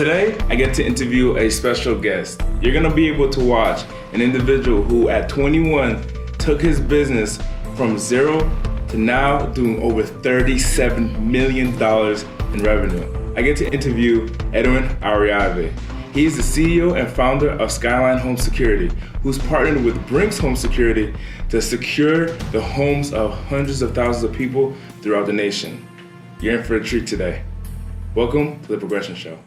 Today, I get to interview a special guest. You're gonna be able to watch an individual who at 21 took his business from zero to now doing over $37 million in revenue. I get to interview Edwin Arroyave. He's the CEO and founder of Skyline Home Security, who's partnered with Brinks Home Security to secure the homes of hundreds of thousands of people throughout the nation. You're in for a treat today. Welcome to The Progression Show.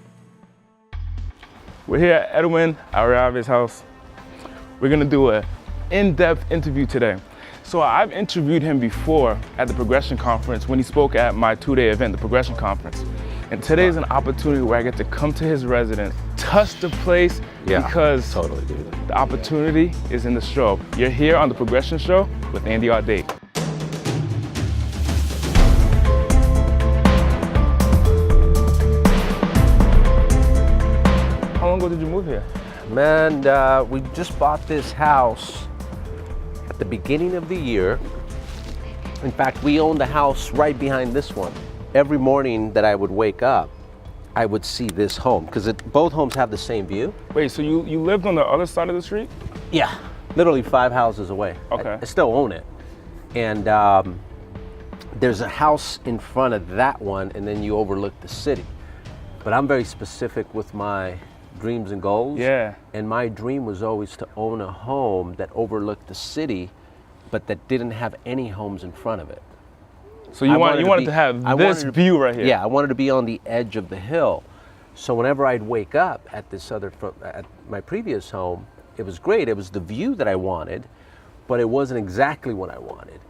We're here at Edwin Arroyave's house. We're gonna do an in-depth interview today. So I've interviewed him before at the Progression Conference when he spoke at my two-day event, the Progression Conference. And today is an opportunity where I get to come to his residence, touch the place, because totally, dude. The opportunity is in the show. You're here on the Progression Show with Andy Audate. How long ago did you move here? Man, we just bought this house at the beginning of the year. In fact, we owned the house right behind this one. Every morning that I would wake up, I would see this home because both homes have the same view. Wait, so you lived on the other side of the street? Yeah, literally 5 houses away. Okay. I still own it. And there's a house in front of that one, and then you overlook the city. But I'm very specific with my dreams and goals. Yeah. And my dream was always to own a home that overlooked the city, but that didn't have any homes in front of it. So you wanted to have this view right here? Yeah, I wanted to be on the edge of the hill. So whenever I'd wake up at at my previous home, it was great. It was the view that I wanted, but it wasn't exactly what I wanted.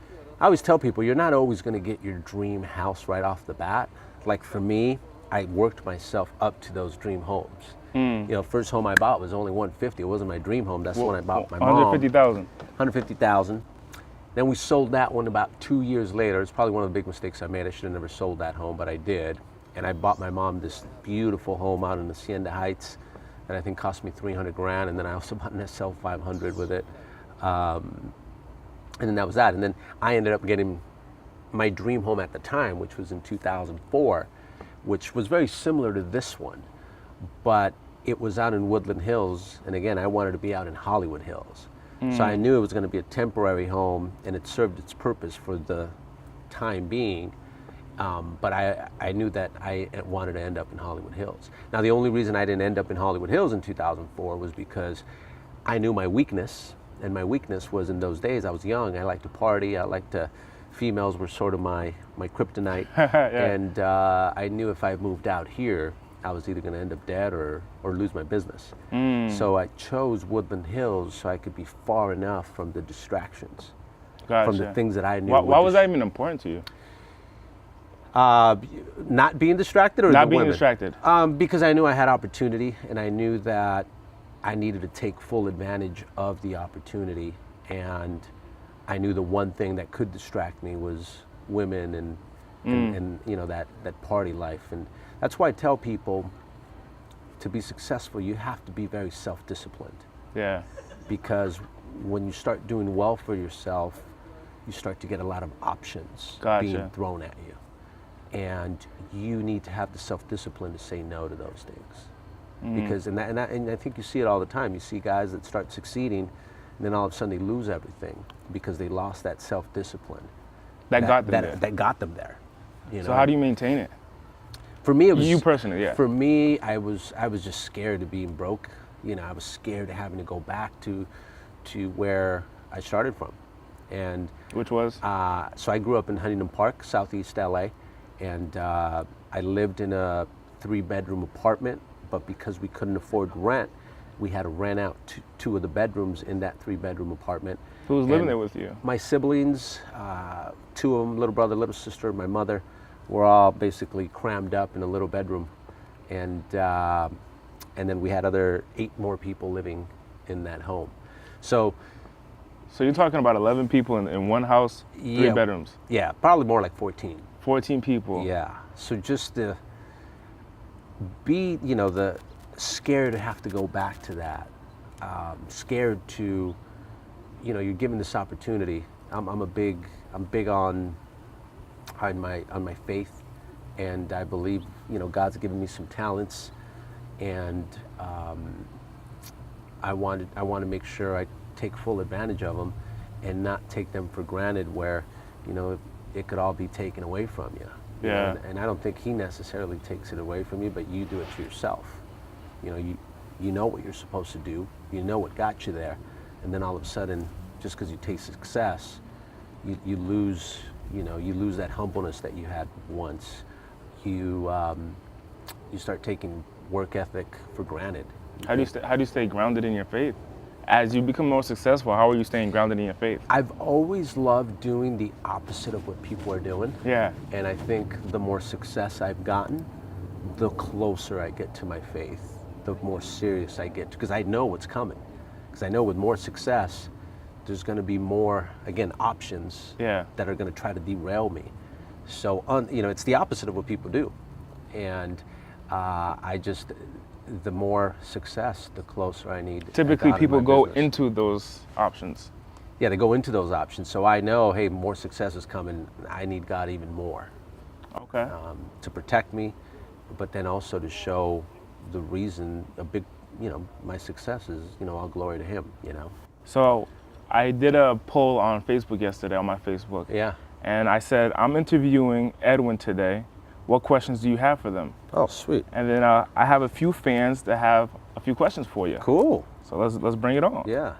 I always tell people, you're not always going to get your dream house right off the bat. Like for me, I worked myself up to those dream homes. You know, first home I bought was only $150. It wasn't my dream home. That's when I bought my mom. $150,000. $150,000. Then we sold that one about 2 years later. It's probably one of the big mistakes I made. I should have never sold that home, but I did. And I bought my mom this beautiful home out in the Hacienda Heights that I think cost me $300,000. And then I also bought an SL500 with it. And then that was that. And then I ended up getting my dream home at the time, which was in 2004, which was very similar to this one, but it was out in Woodland Hills. And again, I wanted to be out in Hollywood Hills. So I knew it was going to be a temporary home, and it served its purpose for the time being. But I knew that I wanted to end up in Hollywood Hills. Now, the only reason I didn't end up in Hollywood Hills in 2004 was because I knew my weakness, and my weakness was in those days, I was young, I liked to party, females were sort of my kryptonite. Yeah. And I knew if I moved out here, I was either going to end up dead or lose my business. So I chose Woodland Hills so I could be far enough from the distractions, from the things that I knew. Why was that even important to you? Not being distracted, or not being distracted? Because I knew I had opportunity, and I knew that I needed to take full advantage of the opportunity. And I knew the one thing that could distract me was women and you know, that party life. And that's why I tell people, to be successful, you have to be very self-disciplined. Yeah. Because when you start doing well for yourself, you start to get a lot of options being thrown at you. And you need to have the self-discipline to say no to those things. Because, and I think you see it all the time. You see guys that start succeeding, and then all of a sudden they lose everything because they lost that self-discipline. That got them there. That got them there. You know? So how do you maintain it? For me, it was you personally, yeah. For me, I was just scared of being broke. You know, I was scared of having to go back to where I started from, and which was. So I grew up in Huntington Park, Southeast LA, and I lived in a 3-bedroom apartment. But because we couldn't afford rent, we had to rent out two of the bedrooms in that 3-bedroom apartment. Who was living there with you? My siblings, 2 of them, little brother, little sister, my mother. We're all basically crammed up in a little bedroom, and then we had 8 more people living in that home. So you're talking about 11 people in one house, 3 bedrooms? Yeah, probably more like 14. 14 people. Yeah. So just to be, you know, the scared to have to go back to that, scared to, you know, you're given this opportunity. I'm big on my faith, and I believe, you know, God's given me some talents, and I want to make sure I take full advantage of them and not take them for granted where, it could all be taken away from you. Yeah. And I don't think he necessarily takes it away from you, but you do it to yourself. You know what you're supposed to do, you know what got you there, and then all of a sudden, just because you taste success, you lose that humbleness that you had once. You start taking work ethic for granted. How do you stay grounded in your faith? As you become more successful, how are you staying grounded in your faith? I've always loved doing the opposite of what people are doing. Yeah. And I think the more success I've gotten, the closer I get to my faith, the more serious I get, because I know what's coming. Because I know with more success, there's going to be more, again, options Yeah. that are going to try to derail me. So, it's the opposite of what people do. And the more success, the closer I need. Typically, people go business. into those options. Yeah, they go into those options. So I know, hey, more success is coming. I need God even more Okay. to protect me, but then also to show the reason, my success is, all glory to Him, So I did a poll on Facebook yesterday, on my Facebook. Yeah. And I said, I'm interviewing Edwin today. What questions do you have for them? Oh, sweet. And then I have a few fans that have a few questions for you. Cool. So let's bring it on. Yeah.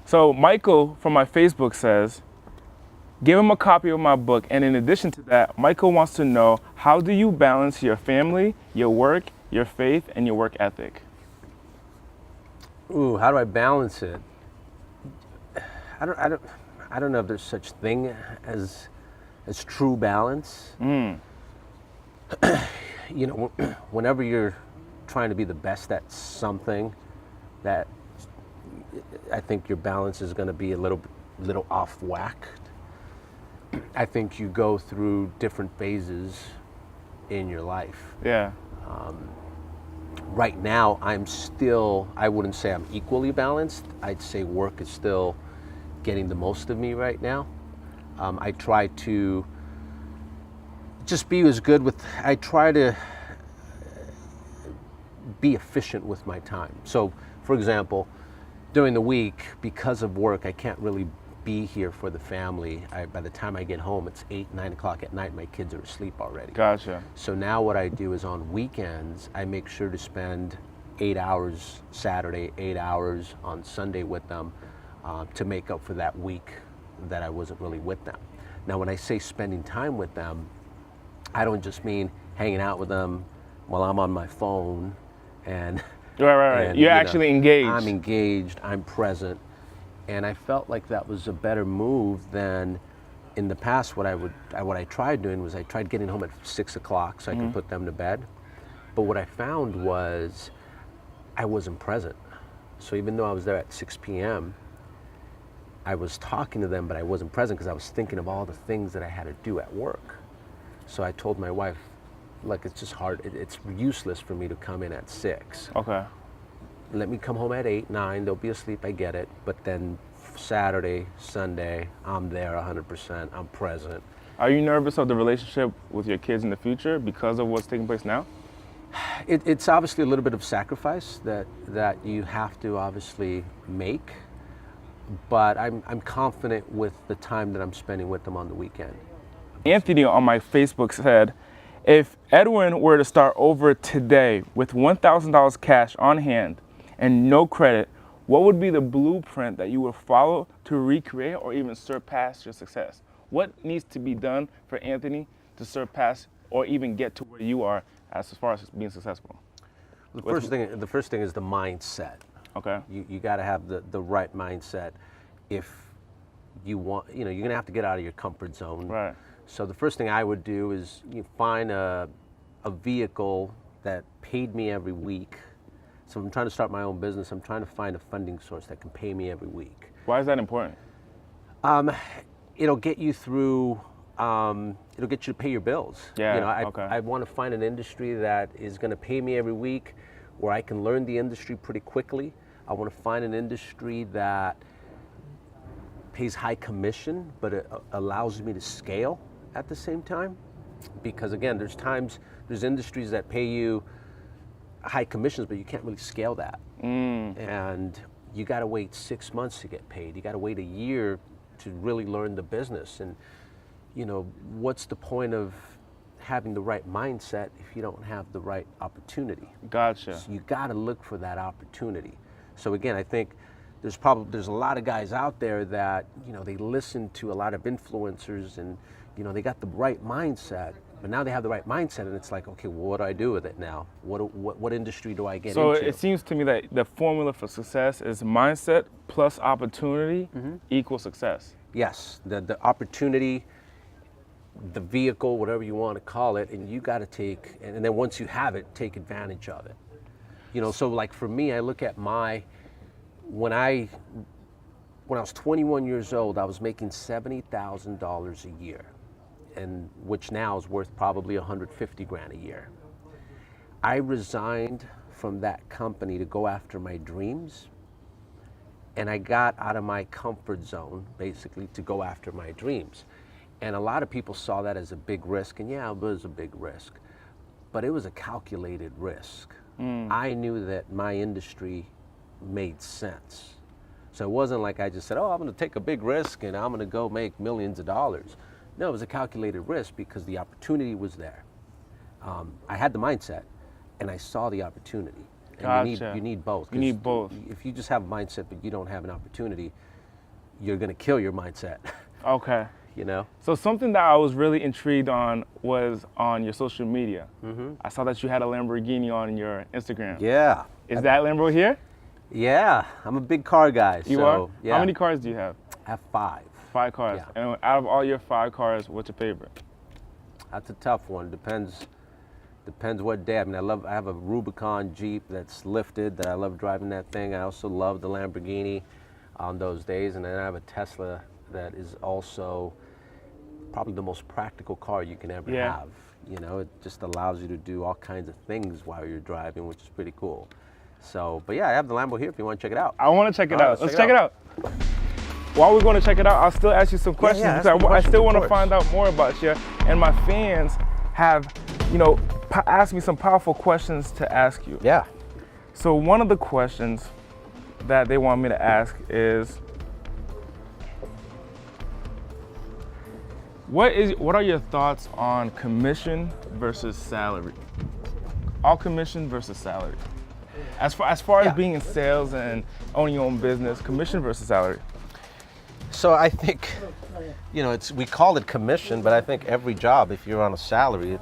So Michael from my Facebook says, give him a copy of my book. And in addition to that, Michael wants to know, how do you balance your family, your work, your faith, and your work ethic? Ooh, how do I balance it? I don't know if there's such thing as true balance. Whenever you're trying to be the best at something, that I think your balance is going to be a little off whack. I think you go through different phases in your life. Yeah. Right now, I wouldn't say I'm equally balanced. I'd say work is still getting the most of me right now. I try to just be I try to be efficient with my time. So, for example, during the week, because of work, I can't really be here for the family. By the time I get home, it's 8, 9 o'clock at night, my kids are asleep already. Gotcha. So now what I do is on weekends, I make sure to spend 8 hours Saturday, 8 hours on Sunday with them to make up for that week that I wasn't really with them. Now, when I say spending time with them, I don't just mean hanging out with them while I'm on my phone and Right. and, You're actually engaged. I'm engaged, I'm present. And I felt like that was a better move than in the past. What I tried doing was I tried getting home at 6 o'clock so I could put them to bed. But what I found was I wasn't present. So even though I was there at 6 p.m., I was talking to them, but I wasn't present because I was thinking of all the things that I had to do at work. So I told my wife, like, it's just hard. It's useless for me to come in at 6. Okay. Let me come home at 8, 9. They'll be asleep, I get it. But then Saturday, Sunday, I'm there 100%. I'm present. Are you nervous of the relationship with your kids in the future because of what's taking place now? It's obviously a little bit of sacrifice that you have to obviously make. But I'm confident with the time that I'm spending with them on the weekend. Anthony on my Facebook said, if Edwin were to start over today with $1,000 cash on hand and no credit, what would be the blueprint that you would follow to recreate or even surpass your success? What needs to be done for Anthony to surpass or even get to where you are as far as being successful? The first thing is the mindset. Okay. You got to have the right mindset if you want, you're going to have to get out of your comfort zone. Right. So the first thing I would do is find a vehicle that paid me every week. So if I'm trying to start my own business, I'm trying to find a funding source that can pay me every week. Why is that important? It'll get you through, it'll get you to pay your bills. Yeah, okay. I want to find an industry that is going to pay me every week, where I can learn the industry pretty quickly. I want to find an industry that pays high commission, but it allows me to scale at the same time. Because again, there's industries that pay you high commissions, but you can't really scale that. Mm. And you got to wait 6 months to get paid. You got to wait a year to really learn the business. And you know, what's the point of having the right mindset if you don't have the right opportunity? Gotcha. So you got to look for that opportunity. So again, I think there's a lot of guys out there that, you know, they listen to a lot of influencers and, you know, they got the right mindset, but now they have the right mindset and it's like, okay, well, what do I do with it now? What industry do I get So into? it seems to me that the formula for success is mindset plus opportunity equals success. Yes, the opportunity, the vehicle, whatever you want to call it, and you got to take, and then once you have it, take advantage of it. You know, so like for me, I look at when I was 21 years old, I was making $70,000 a year, and which now is worth probably 150 grand a year. I resigned from that company to go after my dreams, and I got out of my comfort zone, basically, to go after my dreams. And a lot of people saw that as a big risk, and yeah, it was a big risk, but it was a calculated risk. I knew that my industry made sense. So it wasn't like I just said, oh, I'm gonna take a big risk and I'm gonna go make millions of dollars. No, it was a calculated risk because the opportunity was there. I had the mindset and I saw the opportunity. And Gotcha. you need both. You need both. If you just have a mindset but you don't have an opportunity, you're gonna kill your mindset. Okay. You know? So something that I was really intrigued on was on your social media. I saw that you had a Lamborghini on your Instagram. Yeah. Is that Lambo here? Yeah, I'm a big car guy. You so, are? Yeah. How many cars do you have? I have 5. 5 cars. Yeah. And out of all your 5 cars, what's your favorite? That's a tough one. Depends what day. I mean, I have a Rubicon Jeep that's lifted that I love driving that thing. I also love the Lamborghini on those days. And then I have a Tesla that is also probably the most practical car you can ever have. You know, it just allows you to do all kinds of things while you're driving, which is pretty cool. So, but yeah, I have the Lambo here if you want to check it out. I want to check it All right, out. Let's check it out. While we're going to check it out, I'll still ask you some questions yeah, because I still want to find out more about you. And my fans have, you know, asked me some powerful questions to ask you. Yeah. So one of the questions that they want me to ask is, what are your thoughts on commission versus salary? All commission versus salary. As far as being in sales and owning your own business, commission versus salary. So I think, you know, we call it commission, but I think every job, if you're on a salary,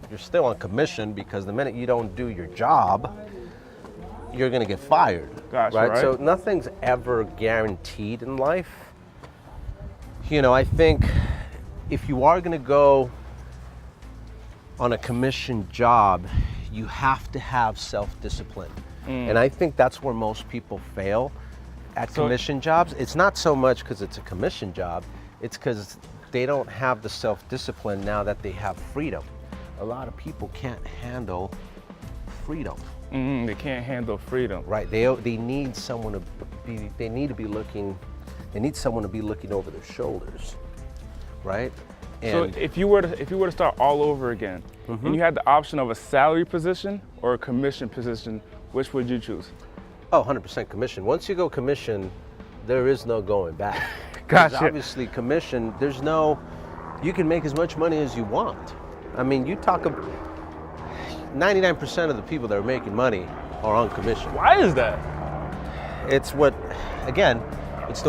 you're still on commission because the minute you don't do your job, you're gonna get fired. Gotcha, right? right? So nothing's ever guaranteed in life. You know, I think if you are gonna go on a commission job, you have to have self-discipline. And I think that's where most people fail at commission jobs. It's not so much because it's a commission job, it's because they don't have the self-discipline now that they have freedom. A lot of people can't handle freedom. They can't handle freedom. Right, they need someone to be someone to be looking over their shoulders, right? So if you were to start all over again, and you had the option of a salary position or a commission position, which would you choose? Oh, 100% commission. Once you go commission, there is no going back. Gotcha. Obviously, commission, you can make as much money as you want. I mean, 99% of the people that are making money are on commission. Why is that? It's the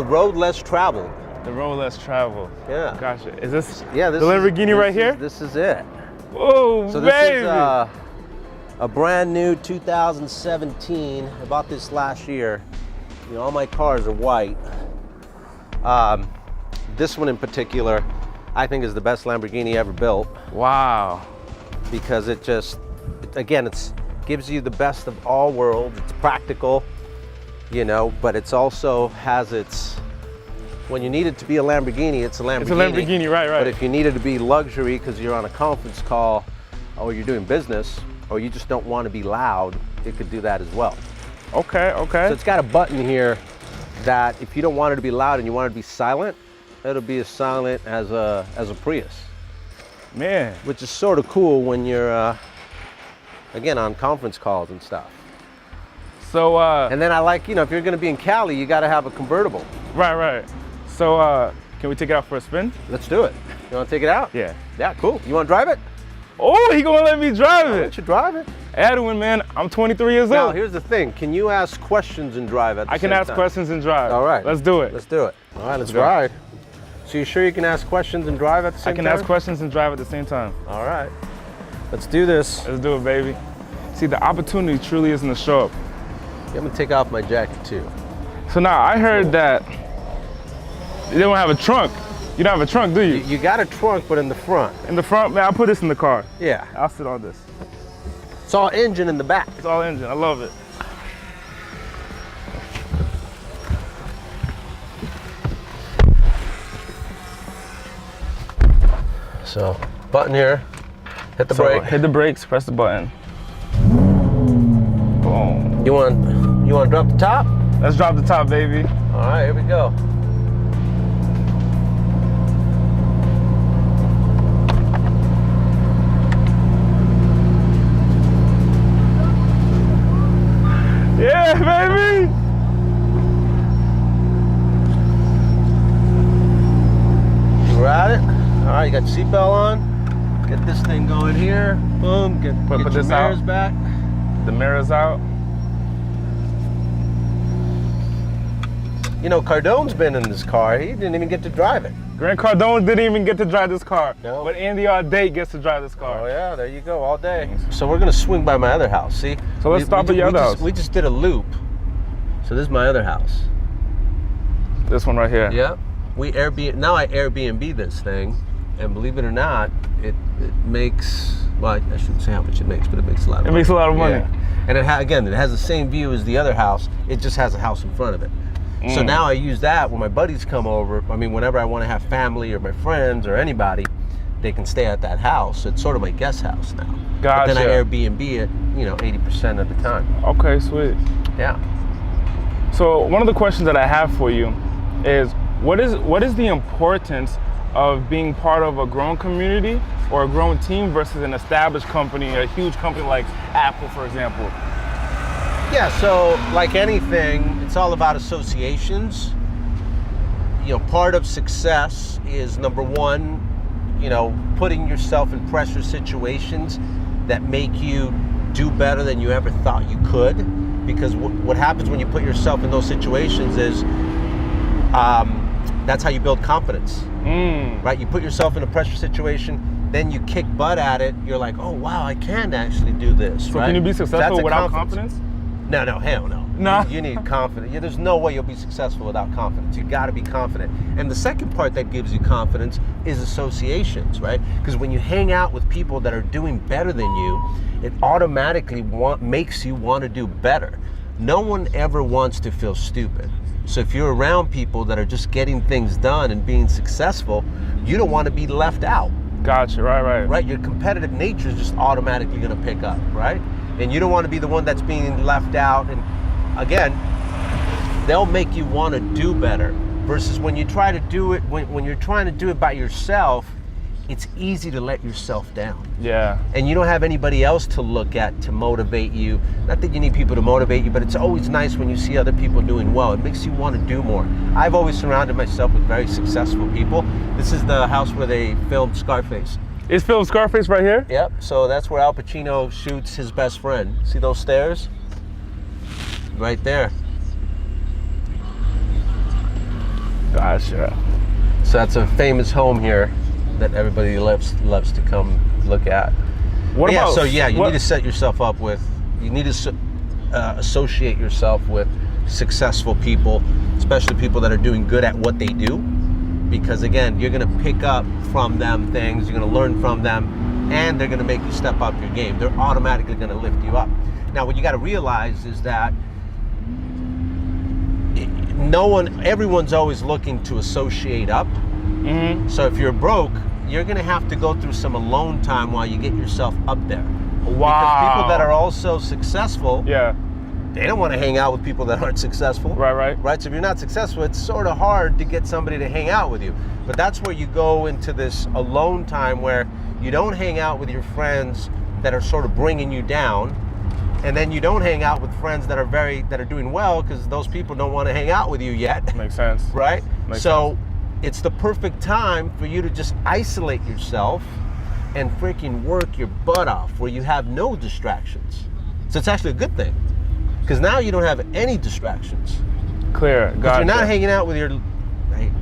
road less traveled. The road less traveled. Yeah. Gotcha. Is this the Lamborghini right here? This is it. Oh, So this baby. is a brand new 2017. I bought this last year. You know, all my cars are white. This one in particular, I think is the best Lamborghini ever built Wow. because it gives you the best of all worlds. It's practical, you know, but it's also has when you need it to be a Lamborghini, it's a Lamborghini. It's a Lamborghini, right. But if you need it to be luxury because you're on a conference call or you're doing business or you just don't want to be loud, it could do that as well. Okay. So it's got a button here that if you don't want it to be loud and you want it to be silent, it'll be as silent as a Prius. Man. Which is sort of cool when you're again, on conference calls and stuff. So, And then I like, if you're gonna be in Cali, you gotta have a convertible. right. So, can we take it out for a spin? Let's do it. You wanna take it out? Yeah. Yeah, cool. You wanna drive it? Oh, he gonna let me drive Why it. don't you drive it? Edwin, man, I'm 23 years Now, old. here's the thing. Can you ask questions and drive at the I can same ask time? questions and drive. All right. Let's do it. Let's do it. All right, let's go. ride. So you sure you can ask questions and drive at the I same can time? ask questions and drive at the same time. All right. Let's do this. Let's do it, baby. See, the opportunity truly isn't to show up. I'm gonna take off my jacket too. So now, I heard that you don't have a trunk. You don't have a trunk, do you? You got a trunk, but in the front. In the front, man, I'll put this in the car. Yeah. I'll sit on this. It's all engine in the back. It's all engine, I love it. So, button here. Hit the So, brake. hit the brakes, press the button. Boom. You want to drop the top? Let's drop the top, baby. All right, here we go. Yeah, baby! You got it? All right, you got your seatbelt on. Get this thing going here. Boom. Get Put your this mirrors out. back. The mirror's out. Cardone's been in this car. He didn't even get to drive it. Grant Cardone didn't even get to drive this car. No. But Andy Audate gets to drive this car. Oh yeah, there you go, all day. So we're gonna swing by my other house, see? So let's stop at your other house. We just did a loop. So this is my other house. This one right here. Yeah. Now I Airbnb this thing, and believe it or not, it makes, well, I shouldn't say how much it makes, but it makes a lot of money. It makes a lot of money. Yeah. And it has the same view as the other house. It just has a house in front of it. So now I use that when my buddies come over. I mean, whenever I want to have family or my friends or anybody, they can stay at that house. It's sort of my guest house now. But then I Gotcha. Airbnb it, 80% of the time. Okay, sweet. Yeah. So one of the questions that I have for you is, what is the importance of being part of a growing community or a growing team versus an established company, a huge company like Apple, for example? Yeah, so like anything, it's all about associations. Part of success is, number one, putting yourself in pressure situations that make you do better than you ever thought you could. Because what happens when you put yourself in those situations is that's how you build confidence, right? You put yourself in a pressure situation, then you kick butt at it. You're like, oh wow, I can actually do this. So right? can you be successful That's a without confidence? No, hell no. Nah. You need confidence. There's no way you'll be successful without confidence. You got to be confident. And the second part that gives you confidence is associations, right? Because when you hang out with people that are doing better than you, it automatically makes you want to do better. No one ever wants to feel stupid. So if you're around people that are just getting things done and being successful, you don't want to be left out. Gotcha, right. Right? Your competitive nature is just automatically going to pick up, right? And you don't want to be the one that's being left out. And again, they'll make you want to do better. Versus when you try to do it, when you're trying to do it by yourself, it's easy to let yourself down. Yeah. And you don't have anybody else to look at to motivate you. Not that you need people to motivate you, but it's always nice when you see other people doing well. It makes you want to do more. I've always surrounded myself with very successful people. This is the house where they filmed Scarface. Is Philip Scarface right here? Yep, so that's where Al Pacino shoots his best friend. See those stairs? Right there. Gotcha. So that's a famous home here that everybody loves to come look at. What about? So you need to set yourself up with, you need to associate yourself with successful people, especially people that are doing good at what they do. Because again, you're gonna pick up from them things, you're gonna learn from them, and they're gonna make you step up your game. They're automatically gonna lift you up. Now, what you gotta realize is that everyone's always looking to associate up. Mm-hmm. So if you're broke, you're gonna have to go through some alone time while you get yourself up there. Wow. Because people that are also successful, Yeah. they don't want to hang out with people that aren't successful. Right. Right, so if you're not successful, it's sort of hard to get somebody to hang out with you. But that's where you go into this alone time where you don't hang out with your friends that are sort of bringing you down, and then you don't hang out with friends that are doing well, because those people don't want to hang out with you yet. Makes sense. Right? Makes so sense. it's the perfect time for you to just isolate yourself and freaking work your butt off, where you have no distractions. So it's actually a good thing, because now you don't have any distractions. Clear. Gotcha. You're not hanging out with your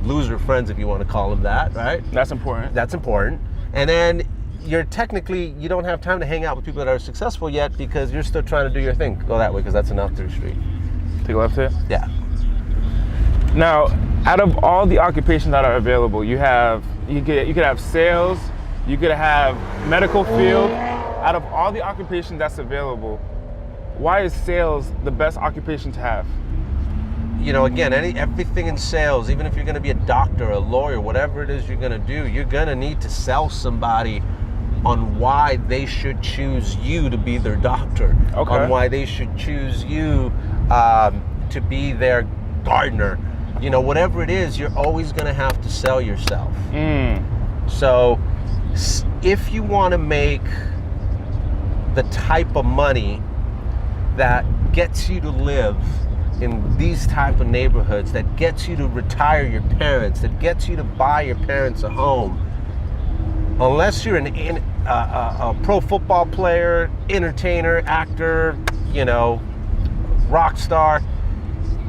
loser friends, if you want to call them that, right? That's important. That's important. And then you don't have time to hang out with people that are successful yet, because you're still trying to do your thing. Go that way, because that's an out through street. Take a left here? Yeah. Now, out of all the occupations that are available, you could have sales, you could have medical field. Out of all the occupations that's available, why is sales the best occupation to have? Again, everything in sales, even if you're going to be a doctor, a lawyer, whatever it is you're going to do, you're going to need to sell somebody on why they should choose you to be their doctor, on why they should choose you to be their gardener. Whatever it is, you're always going to have to sell yourself. So if you want to make the type of money that gets you to live in these type of neighborhoods, that gets you to retire your parents, that gets you to buy your parents a home, unless you're a pro football player, entertainer, actor, rock star,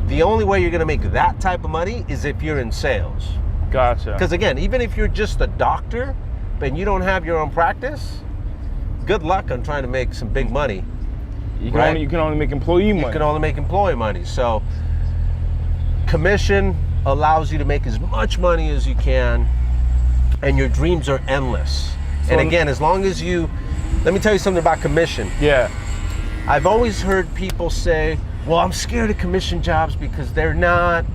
the only way you're going to make that type of money is if you're in sales. Gotcha. Because again, even if you're just a doctor but you don't have your own practice, good luck on trying to make some big money. You can only make employee money. You can only make employee money. So commission allows you to make as much money as you can, and your dreams are endless. And again, as long as let me tell you something about commission. Yeah. I've always heard people say, well, I'm scared of commission jobs because they're not,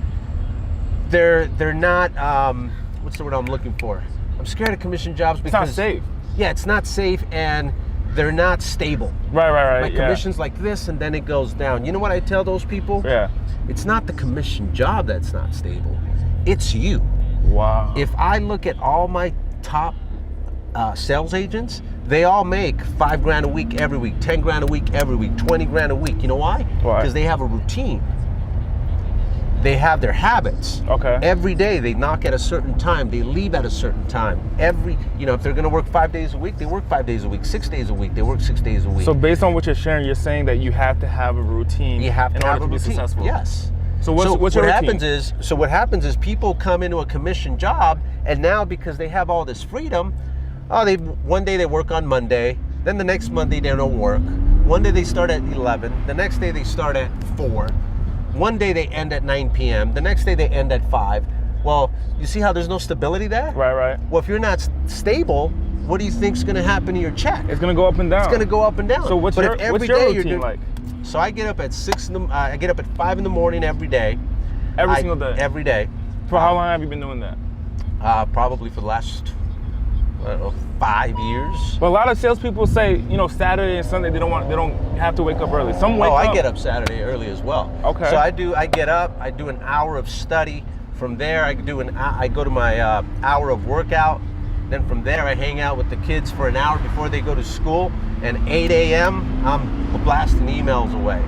what's the word I'm looking for? I'm scared of commission jobs because it's not safe. Yeah, it's not safe, and they're not stable. Right. Like commission's like this, and then it goes down. You know what I tell those people? Yeah. It's not the commission job that's not stable. It's you. Wow. If I look at all my top sales agents, they all make $5,000 a week every week, $10,000 a week every week, $20,000 a week. You know why? Why? Because they have a routine. They have their habits. Okay. Every day they knock at a certain time. They leave at a certain time. If they're going to work 5 days a week, they work 5 days a week. 6 days a week, they work 6 days a week. So based on what you're sharing, you're saying that you have to have a routine. You have to in have order a to be routine. successful. Yes. So what's your what routine? happens is people come into a commission job, and now because they have all this freedom, one day they work on Monday, then the next Monday they don't work. One day they start at 11, the next day they start at 4. One day they end at 9 p.m., the next day they end at 5. Well, you see how there's no stability there? Right. Well, if you're not stable, what do you think's going to happen to your check? It's going to go up and down. It's going to go up and down. So what's your routine like? So I get up at 5 in the morning every day. Every single day? Every day. For how long have you been doing that? Probably for the last, 5 years. Well, a lot of salespeople say, Saturday and Sunday they don't have to wake up early. Some wake up. I get up Saturday early as well. Okay. So I get up, I do an hour of study. From there, I go to my hour of workout. Then from there, I hang out with the kids for an hour before they go to school. And 8 a.m., I'm blasting emails away.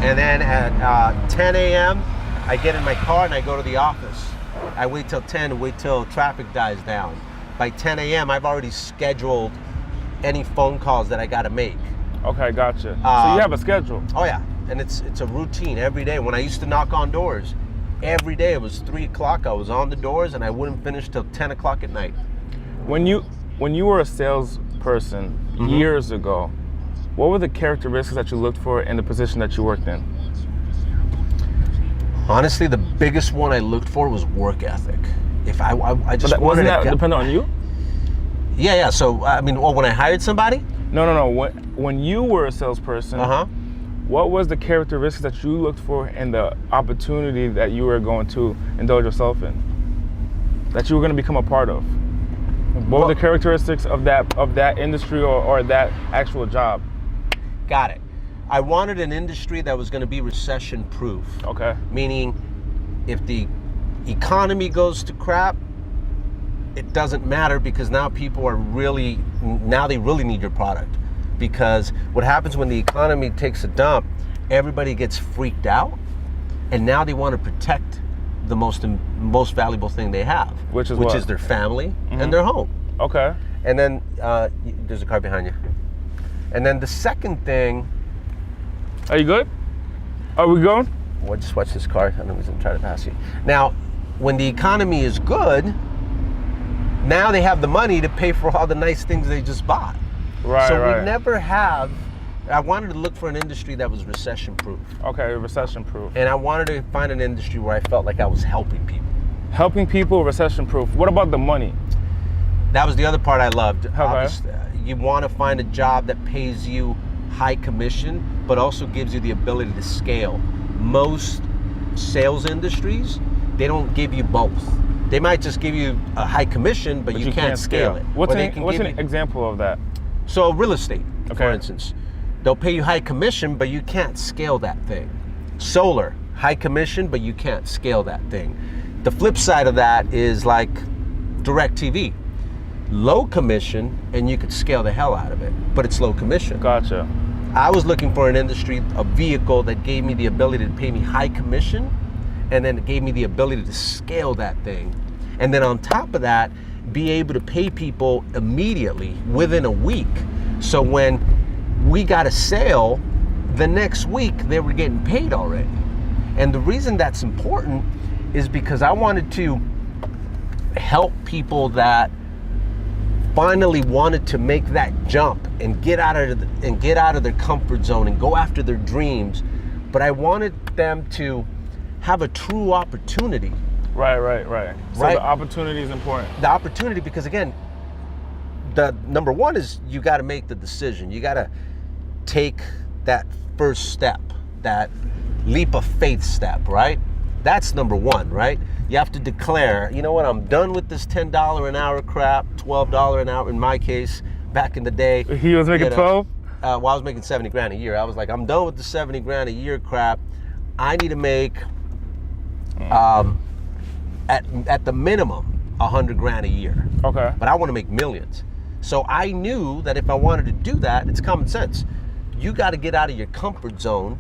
And then at 10 a.m., I get in my car and I go to the office. I wait till 10, wait till traffic dies down. By 10 a.m., I've already scheduled any phone calls that I got to make. Okay, gotcha. So you have a schedule. Oh yeah, and it's a routine every day. When I used to knock on doors, every day it was 3 o'clock. I was on the doors, and I wouldn't finish till 10 o'clock at night. When you were a salesperson years ago, what were the characteristics that you looked for in the position that you worked in? Honestly, the biggest one I looked for was work ethic. If I just wanted wasn't that dependent on you? Yeah. So when I hired somebody? No. When you were a salesperson, what was the characteristics that you looked for in the opportunity that you were going to indulge yourself in, that you were going to become a part of? What were the characteristics of that industry or that actual job? Got it. I wanted an industry that was going to be recession-proof. Okay. Meaning, if the economy goes to crap, it doesn't matter because now people are now they really need your product. Because what happens when the economy takes a dump, everybody gets freaked out, and now they want to protect the most valuable thing they have, which is their family and their home. Okay. And then there's a car behind you. And then the second thing. Are you good? Are we going? Well, just watch this car. I don't know who's gonna try to pass you. Now, when the economy is good, now they have the money to pay for all the nice things they just bought. Right, so right. we never have. I wanted to look for an industry that was recession-proof. Okay, recession-proof. And I wanted to find an industry where I felt like I was helping people. Helping people, recession-proof. What about the money? That was the other part I loved. Okay. You want to find a job that pays you high commission, but also gives you the ability to scale. Most sales industries, they don't give you both. They might just give you a high commission, but you can't scale it. What's an example of that? So real estate, okay, for instance. They'll pay you high commission, but you can't scale that thing. Solar, high commission, but you can't scale that thing. The flip side of that is like DirecTV. Low commission, and you could scale the hell out of it, but it's low commission. Gotcha. I was looking for an industry, a vehicle that gave me the ability to pay me high commission, and then it gave me the ability to scale that thing. And then on top of that, be able to pay people immediately within a week. So when we got a sale, the next week they were getting paid already. And the reason that's important is because I wanted to help people that finally wanted to make that jump and get out of their comfort zone and go after their dreams, but I wanted them to have a true opportunity. Right. So the opportunity is important. The opportunity, because again, the number one is you got to make the decision. You got to take that first step, that leap of faith step, right? That's number one, right? You have to declare, you know what, I'm done with this $10 an hour crap, $12 an hour in my case, back in the day. He was making 12? Well, I was making 70 grand a year. I was like, I'm done with the 70 grand a year crap. I need to make, at the minimum, 100 grand a year. Okay. But I want to make millions. So I knew that if I wanted to do that, it's common sense. You got to get out of your comfort zone.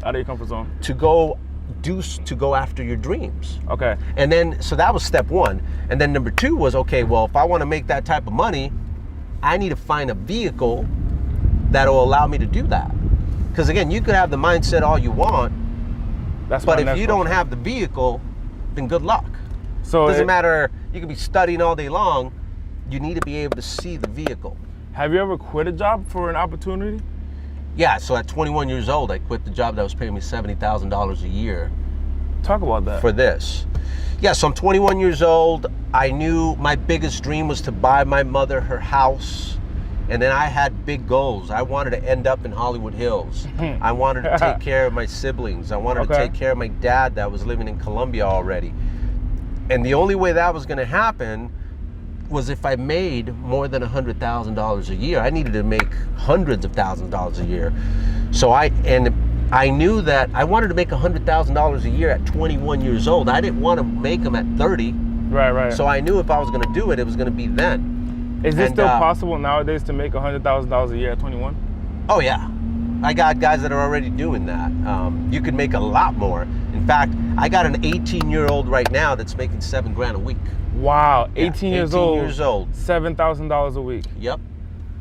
Out of your comfort zone. To go after your dreams. Okay. And then, so that was step one. And then number two was, okay, well, if I want to make that type of money, I need to find a vehicle that'll allow me to do that. Because again, you could have the mindset all you want, but if you don't have the vehicle, then good luck. So it doesn't matter, you could be studying all day long, you need to be able to see the vehicle. Have you ever quit a job for an opportunity? Yeah, so at 21 years old, I quit the job that was paying me $70,000 a year. Talk about that. For this. Yeah, so I'm 21 years old. I knew my biggest dream was to buy my mother her house. And then I had big goals. I wanted to end up in Hollywood Hills. I wanted to take care of my siblings. I wanted to take care of my dad that was living in Colombia already. And the only way that was going to happen was if I made more than $100,000 a year. I needed to make hundreds of thousands of dollars a year. So I knew that I wanted to make $100,000 a year at 21 years old. I didn't want to make them at 30. Right. So I knew if I was going to do it, it was going to be then. Is it still possible nowadays to make $100,000 a year at 21? Oh yeah. I got guys that are already doing that. You could make a lot more. In fact, I got an 18-year-old right now that's making $7 grand a week. Wow, 18 years old. $7,000 a week. Yep.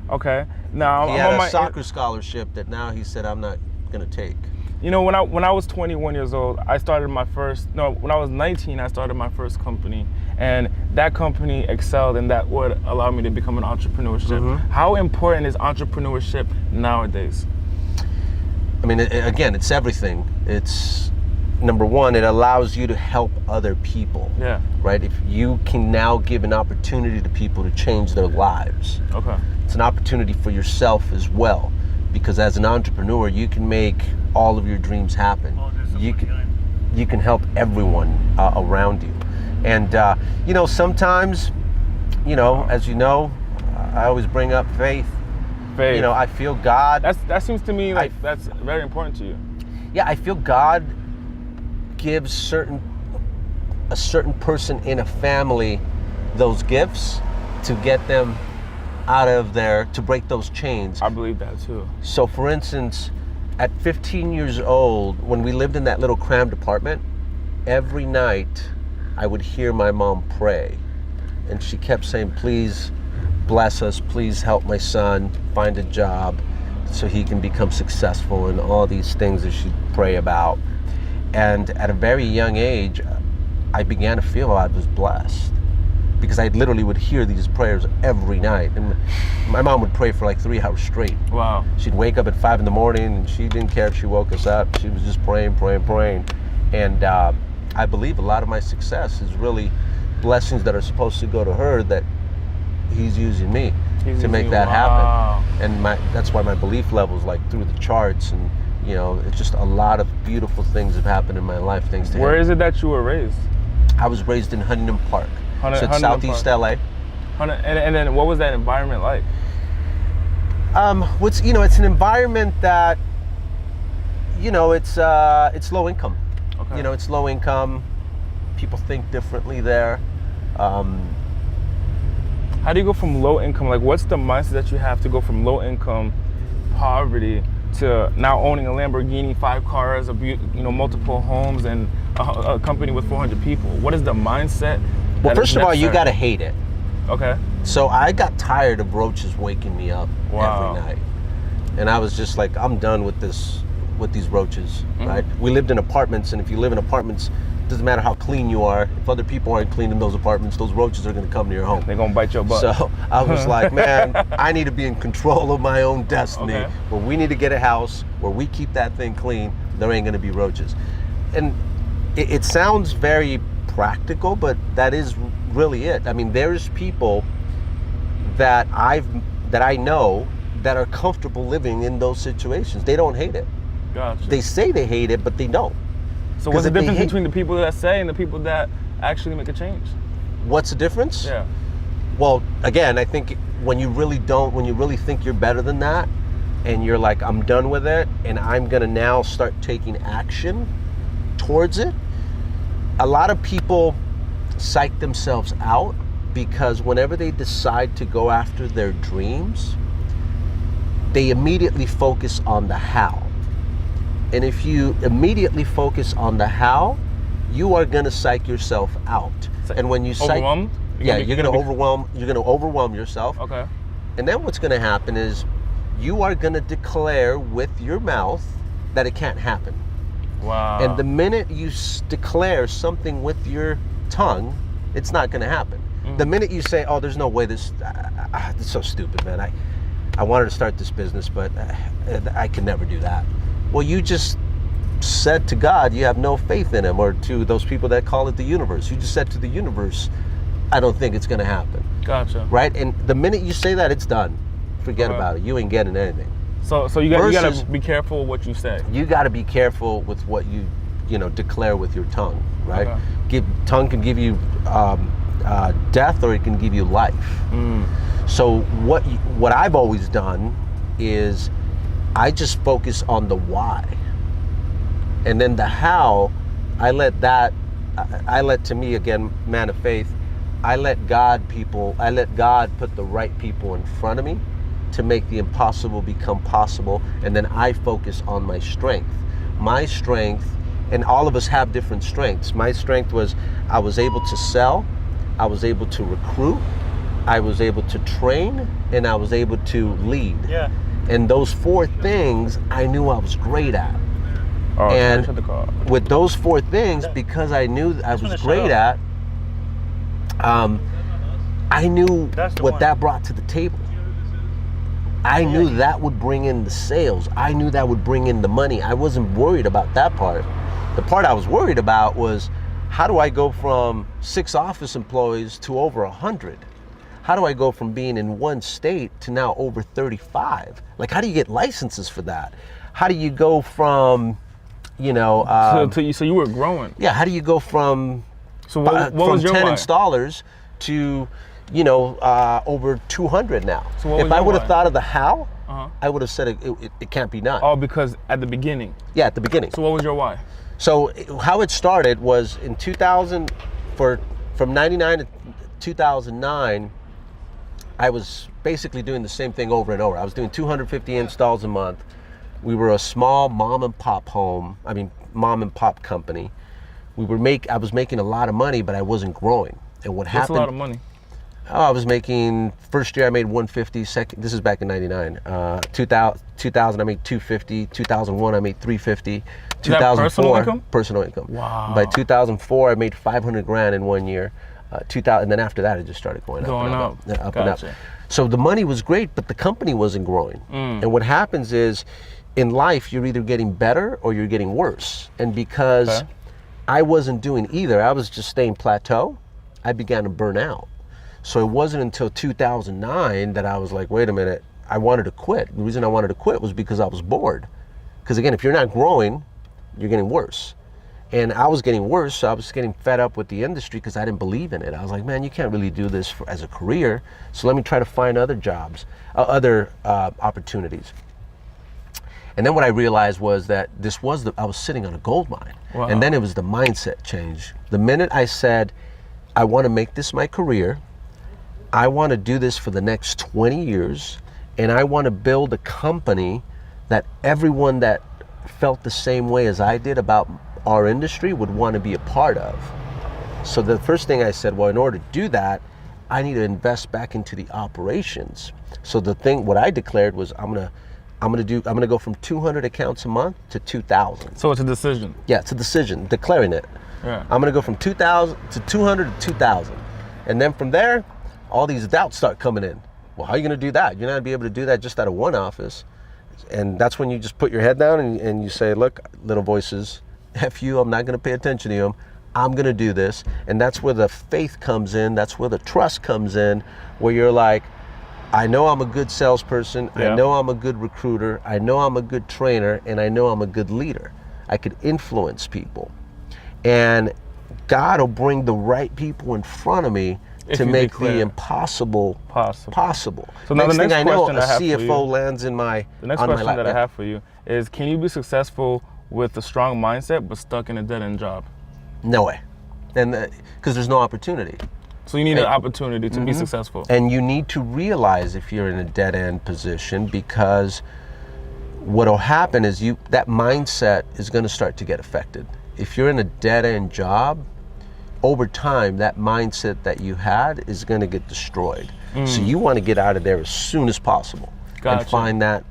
Okay. Now he had a soccer scholarship that now he said I'm not gonna take. You know, when I was 21 years old, I started my first. No, when I was 19, I started my first company, and that company excelled, and that would allow me to become an entrepreneurship. Mm-hmm. How important is entrepreneurship nowadays? I mean, again, it's everything. It's number one, it allows you to help other people. Yeah. Right? If you can now give an opportunity to people to change their lives. Okay. It's an opportunity for yourself as well. Because as an entrepreneur, you can make all of your dreams happen. You can help everyone around you. And, you know, sometimes, you know, as you know, I always bring up faith. You know, I feel God. That seems to me like that's very important to you. Yeah, I feel God gives a certain person in a family those gifts to get them out of there, to break those chains. I believe that too. So for instance, at 15 years old, when we lived in that little cramped apartment, every night I would hear my mom pray. And she kept saying, please bless us, please help my son find a job so he can become successful, and all these things that she'd pray about. And at a very young age, I began to feel I was blessed, because I literally would hear these prayers every night. And my mom would pray for like 3 hours straight. Wow. She'd wake up at 5 in the morning, and she didn't care if she woke us up. She was just praying. And I believe a lot of my success is really blessings that are supposed to go to her that he's using me to make that happen. And that's why my belief level is like through the charts. And it's just a lot of beautiful things have happened in my life thanks to him. Where is it that you were raised? I was raised in Huntington Park. So it's Huntington Southeast Park. LA. And then what was that environment like? It's an environment that, it's low income. Okay. It's low income. People think differently there. How do you go from low income? Like, what's the mindset that you have to go from low income, poverty, to now owning a Lamborghini, 5 cars, multiple homes, and a company with 400 people? What is the mindset? Well, first of all, you got to hate it. Okay. So I got tired of roaches waking me up Wow. every night, and I was just like, I'm done with these roaches. Right? We lived in apartments, and if you live in apartments, it doesn't matter how clean you are. If other people aren't clean in those apartments, those roaches are going to come to your home. They're going to bite your butt. So I was like, man, I need to be in control of my own destiny. Okay. But we need to get a house where we keep that thing clean. There ain't going to be roaches. And it sounds very practical, but that is really it. I mean, there's people that I know that are comfortable living in those situations. They don't hate it. Gotcha. They say they hate it, but they don't. So what's the if they difference hate- between the people that say and the people that actually make a change? What's the difference? Yeah. Well, again, I think when you really think you're better than that, and you're like, I'm done with it, and I'm gonna now start taking action towards it. A lot of people psych themselves out because whenever they decide to go after their dreams, they immediately focus on the how. And if you immediately focus on the how, you are gonna psych yourself out. And when you Overwhelmed? you're gonna overwhelm yourself. Okay. And then what's gonna happen is you are gonna declare with your mouth that it can't happen. Wow. And the minute you declare something with your tongue, it's not gonna happen. The minute you say, oh, there's no way this is so stupid, man. I wanted to start this business, but I can never do that. Well, you just said to God you have no faith in him, or to those people that call it the universe. You just said to the universe, I don't think it's gonna happen. Gotcha. Right? And the minute you say that, it's done. Forget Okay. about it. You ain't getting anything. So you gotta be careful what you say. You gotta be careful with what you declare with your tongue, right? Okay. Tongue can give you death, or it can give you life. So what I've always done is I just focus on the why, and then the how, I let to me, again, man of faith, I let God put the right people in front of me to make the impossible become possible, and then I focus on my strength. My strength, and all of us have different strengths. My strength was I was able to sell, I was able to recruit, I was able to train, and I was able to lead. Yeah. And those 4 things I knew I was great at. Oh, And shut the car. with those 4 things, because I knew I was great at, I knew what that brought to the table. I knew that would bring in the sales. I knew that would bring in the money. I wasn't worried about that part. The part I was worried about was, how do I go from 6 office employees to over 100? How do I go from being in 1 state to now over 35? Like, how do you get licenses for that? How do you go from, So you were growing. yeah, how do you go from So what was your 10 why? installers to, over 200 now? So what was If I your would have why? thought of the how, Uh-huh. I would have said it can't be done. Oh, because at the beginning. Yeah, at the beginning. So what was your why? So how it started was in 2000, from 99 2009, I was basically doing the same thing over and over. I was doing 250 installs a month. We were a small mom and pop company. I was making a lot of money, but I wasn't growing. And what happened? What's a lot of money? Oh, I was making, first year I made 150, this is back in 99. 2000 I made 250, 2001 I made 350. 2004, personal income? Personal income. Wow. By 2004 I made 500 grand in 1 year. 2000, and then after that it just started going up and up. Gotcha. So the money was great, but the company wasn't growing. And what happens is, in life, you're either getting better or you're getting worse. And because I wasn't doing either, I was just staying plateau, I began to burn out. So it wasn't until 2009 that I was like, wait a minute, I wanted to quit. The reason I wanted to quit was because I was bored. Because again, if you're not growing, you're getting worse. And I was getting worse, so I was getting fed up with the industry because I didn't believe in it. I was like, man, you can't really do this as a career, so let me try to find other jobs, other opportunities. And then what I realized was that I was sitting on a gold mine. Wow. And then it was the mindset change. The minute I said, I want to make this my career, I want to do this for the next 20 years, and I want to build a company that everyone that felt the same way as I did about our industry would want to be a part of. So the first thing I said, well, in order to do that, I need to invest back into the operations. So what I declared was I'm gonna go from 200 accounts a month to 2,000. So it's a decision. Yeah, it's a decision, declaring it. Yeah. I'm gonna go from 2,000 to 200 to 2,000. And then from there, all these doubts start coming in. Well, how are you gonna do that? You're not gonna be able to do that just out of one office. And that's when you just put your head down and you say, look, little voices, F you, I'm not gonna pay attention to them. I'm gonna do this. And that's where the faith comes in, that's where the trust comes in, where you're like, I know I'm a good salesperson, I know I'm a good recruiter, I know I'm a good trainer, and I know I'm a good leader. I could influence people. And God will bring the right people in front of me to make the impossible possible. So now next thing I know, a CFO CFO lands in my The next question that I have for you is, can you be successful with a strong mindset but stuck in a dead-end job? No way. And because there's no opportunity. So you need an opportunity to be successful. And you need to realize if you're in a dead-end position, because what'll happen is that mindset is going to start to get affected. If you're in a dead-end job, over time, that mindset that you had is going to get destroyed. So you want to get out of there as soon as possible and find that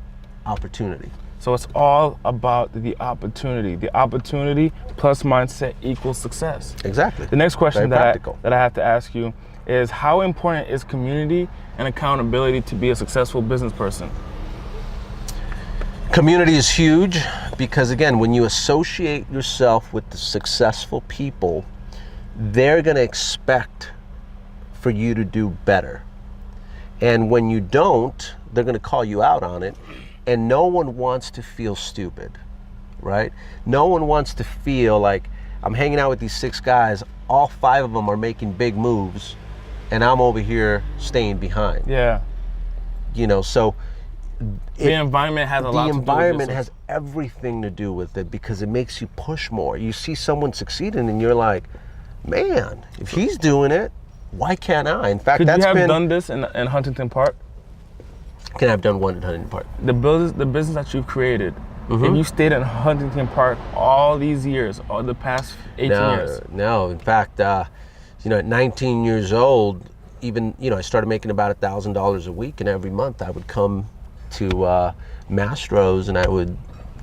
opportunity. So it's all about the opportunity. The opportunity plus mindset equals success. Exactly. The next question that I have to ask you is, how important is community and accountability to be a successful business person? Community is huge because, again, when you associate yourself with the successful people, they're going to expect for you to do better. And when you don't, they're going to call you out on it. And no one wants to feel stupid, right? No one wants to feel like I'm hanging out with these 6 guys, all 5 of them are making big moves, and I'm over here staying behind. Yeah. You know, so the environment has a lot to do with it. The environment has everything to do with it because it makes you push more. You see someone succeeding and you're like, man, if he's doing it, why can't I? In fact, Could you have done this in Huntington Park? Can I have done one in Huntington Park? The business that you've created, if you stayed in Huntington Park all these years, or the past 18 years? No, in fact, at 19 years old, even, I started making about $1,000 a week, and every month I would come to Mastro's and I would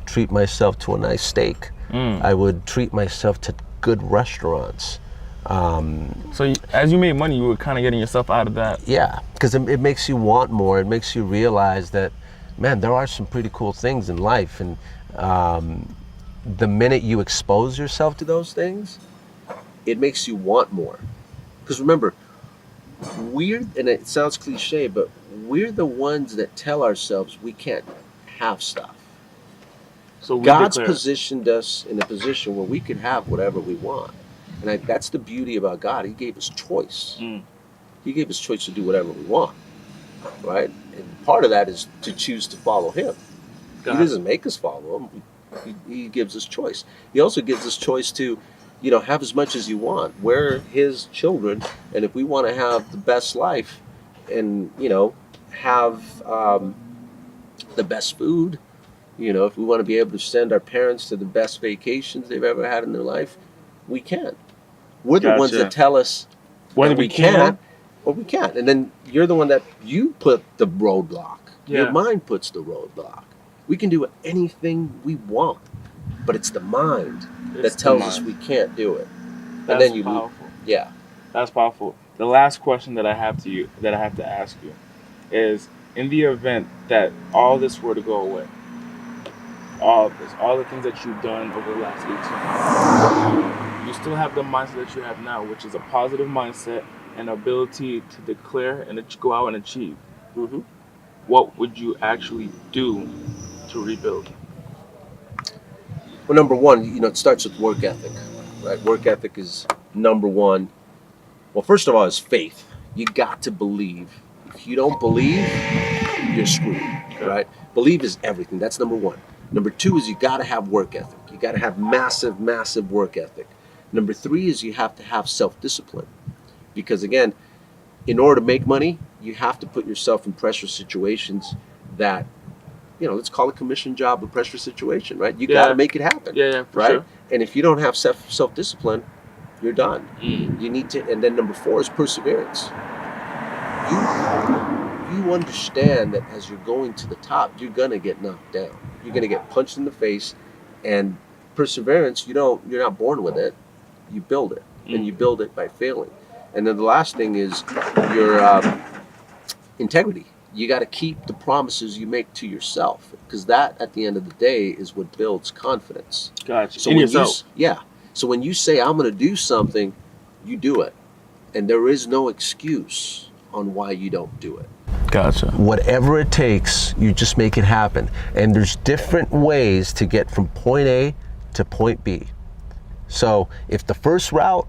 treat myself to a nice steak. I would treat myself to good restaurants. So as you made money, you were kind of getting yourself out of that. Yeah, because it makes you want more. It makes you realize that, man, there are some pretty cool things in life. And the minute you expose yourself to those things, it makes you want more. Because remember, and it sounds cliche, but we're the ones that tell ourselves we can't have stuff. So God's positioned us in a position where we can have whatever we want. And that's the beauty about God. He gave us choice. He gave us choice to do whatever we want, right? And part of that is to choose to follow Him. He doesn't make us follow Him. He gives us choice. He also gives us choice to have as much as you want. We're his children, and if we want to have the best life and, have the best food, if we want to be able to send our parents to the best vacations they've ever had in their life, we can. We're the ones that tell us whether we can or we can't. And then you're the one that you put the roadblock. Yeah. Your mind puts the roadblock. We can do anything we want, but it's the mind that tells us we can't do it. That's and then you powerful. Yeah. That's powerful. The last question that I have to ask you is, in the event that all this were to go away, all of this, all the things that you've done over the last 18 months, you still have the mindset that you have now, which is a positive mindset and ability to declare and to go out and achieve. Mm-hmm. What would you actually do to rebuild? Well, number one, it starts with work ethic, right? Work ethic is number one. Well, first of all, is faith. You got to believe. If you don't believe, you're screwed, right? Believe is everything. That's number one. Number two is you got to have work ethic. You got to have massive, massive work ethic. Number three is you have to have self-discipline. Because again, in order to make money, you have to put yourself in pressure situations that, let's call it commission job, a pressure situation, right? You got to make it happen. Yeah, for right? sure. And if you don't have self-discipline, you're done. Mm. You need to, and then number four is perseverance. You understand that as you're going to the top, you're gonna get knocked down. You're gonna get punched in the face, and perseverance, you're not born with it. You build it, and you build it by failing. And then the last thing is your integrity. You got to keep the promises you make to yourself, because that, at the end of the day, is what builds confidence. Gotcha. So in when yourself. So when you say, I'm going to do something, you do it. And there is no excuse on why you don't do it. Gotcha. Whatever it takes, you just make it happen. And there's different ways to get from point A to point B. So if the first route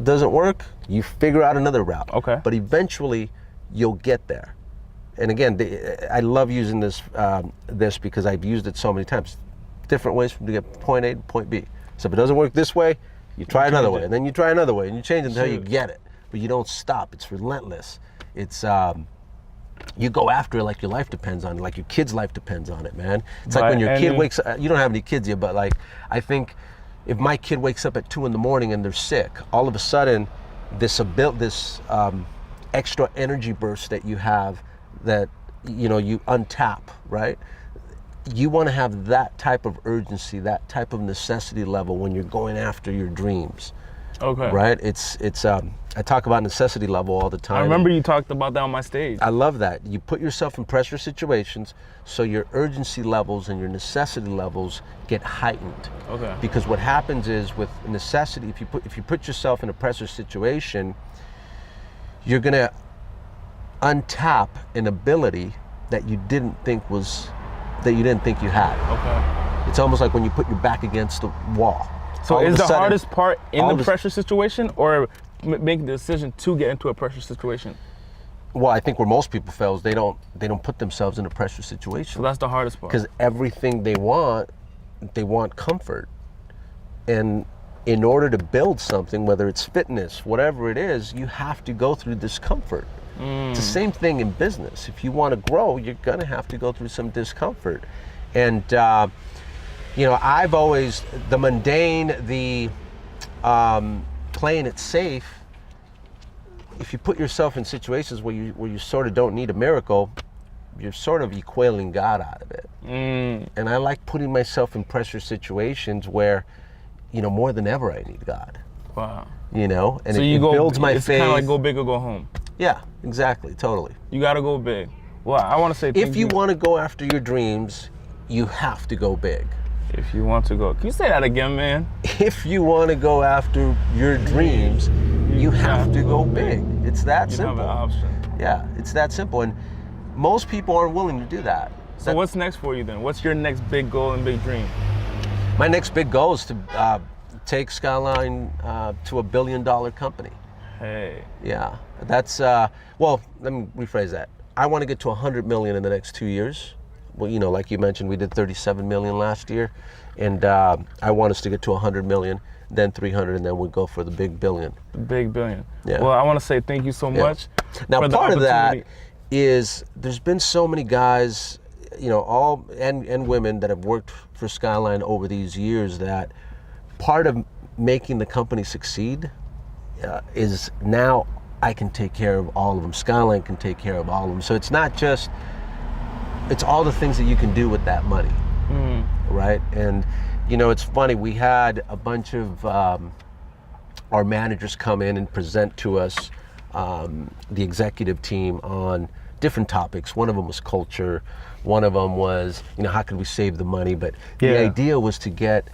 doesn't work, you figure out another route. Okay. But eventually, you'll get there. And again, I love using this because I've used it so many times. Different ways to get from point A to point B. So if it doesn't work this way, you try another way, and then you try another way, and you change it until you get it. But you don't stop. It's relentless. It's you go after it like your life depends on it, like your kid's life depends on it, man. It's like when your kid wakes up. You don't have any kids yet, but like I think if my kid wakes up at 2 a.m. and they're sick, all of a sudden this extra energy burst that you have, that you untap, right? You want to have that type of urgency, that type of necessity level when you're going after your dreams. Okay. Right? It's I talk about necessity level all the time. I remember you talked about that on my stage. I love that. You put yourself in pressure situations so your urgency levels and your necessity levels get heightened. Okay. Because what happens is with necessity, if you put yourself in a pressure situation, you're gonna untap an ability that you didn't think you had. Okay. It's almost like when you put your back against the wall. So is the hardest part in the this- pressure situation, or making the decision to get into a pressure situation? Well, I think where most people fail is they don't put themselves in a pressure situation. So that's the hardest part. Because everything they want comfort. And in order to build something, whether it's fitness, whatever it is, you have to go through discomfort. It's the same thing in business. If you want to grow, you're gonna have to go through some discomfort. And I've always, the mundane, the playing it safe, if you put yourself in situations where you sort of don't need a miracle, you're sort of equaling God out of it. And I like putting myself in pressure situations where, more than ever I need God. Wow. And So it builds my it's faith. kind of like go big or go home. Yeah, exactly, totally. You got to go big. Well, I want to say If you want to go after your dreams, you have to go big. If you want to go. Can you say that again, man? If you want to go after your dreams, you have to go big. It's that simple. You have an option. Yeah, it's that simple. And most people aren't willing to do that. So what's next for you then? What's your next big goal and big dream? My next big goal is to take Skyline to $1 billion company. Hey. Yeah, that's, well, let me rephrase that. I want to get to 100 million in the next 2 years. Well, like you mentioned, we did 37 million last year, and I want us to get to 100 million. then 300, and then we go for the big billion. Big billion. Yeah. Well, I want to say thank you so much. Now, for the part of that opportunity. is there's been so many guys, you know, all and women that have worked for Skyline over these years, that part of making the company succeed is now I can take care of all of them. Skyline can take care of all of them. So it's not just, it's all the things that you can do with that money, right? And you know, it's funny, we had a bunch of our managers come in and present to us, the executive team, on different topics. One of them was culture. One of them was, you know, how could we save the money? But the idea was to get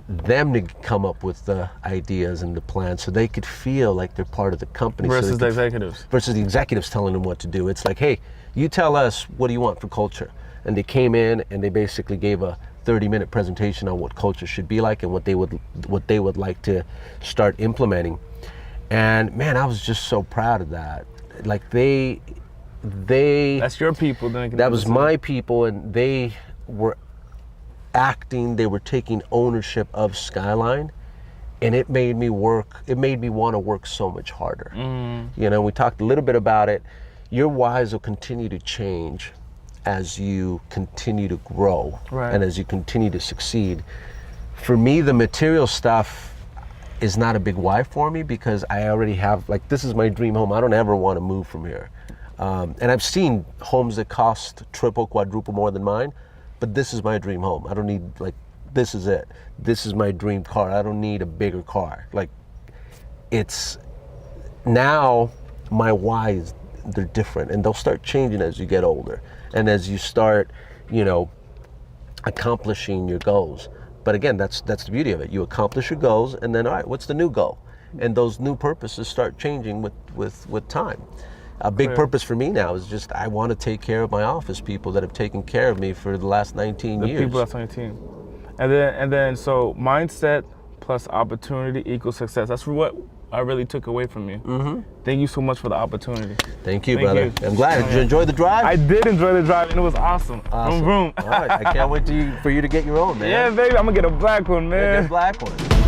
them to come up with the ideas and the plans so they could feel like they're part of the company. Versus the executives. Versus the executives telling them what to do. It's like, hey, you tell us, what do you want for culture? And they came in and they basically gave a 30-minute presentation on what culture should be like and what they would like to start implementing. And man, I was just so proud of that. Like they That's your people. Then that was my people, and they were acting, they were taking ownership of Skyline, and it made me want to work so much harder. You know, we talked a little bit about it. Your whys will continue to change as you continue to grow, and as you continue to succeed. For me, the material stuff is not a big why for me, because I already have, like, this is my dream home. I don't ever want to move from here. And I've seen homes that cost triple, quadruple more than mine, but this is my dream home. I don't need, like, this is it. This is my dream car. I don't need a bigger car. Like, it's, now my whys, they're different, and they'll start changing as you get older and as you start, you know, accomplishing your goals. But again, that's the beauty of it. You accomplish your goals, and then, all right, what's the new goal? And those new purposes start changing with time. A big purpose for me now is just, I want to take care of my office people that have taken care of me for the last 19 years. The people that's on your team. And then so mindset plus opportunity equals success. That's what I really took away from you. Thank you so much for the opportunity. Thank you, brother. I'm glad. Did you enjoy the drive? I did enjoy the drive, and it was awesome. Awesome. Vroom, vroom. All right, I can't wait for you to get your own, man. Yeah, baby, I'm gonna get a black one, man. Get a black one.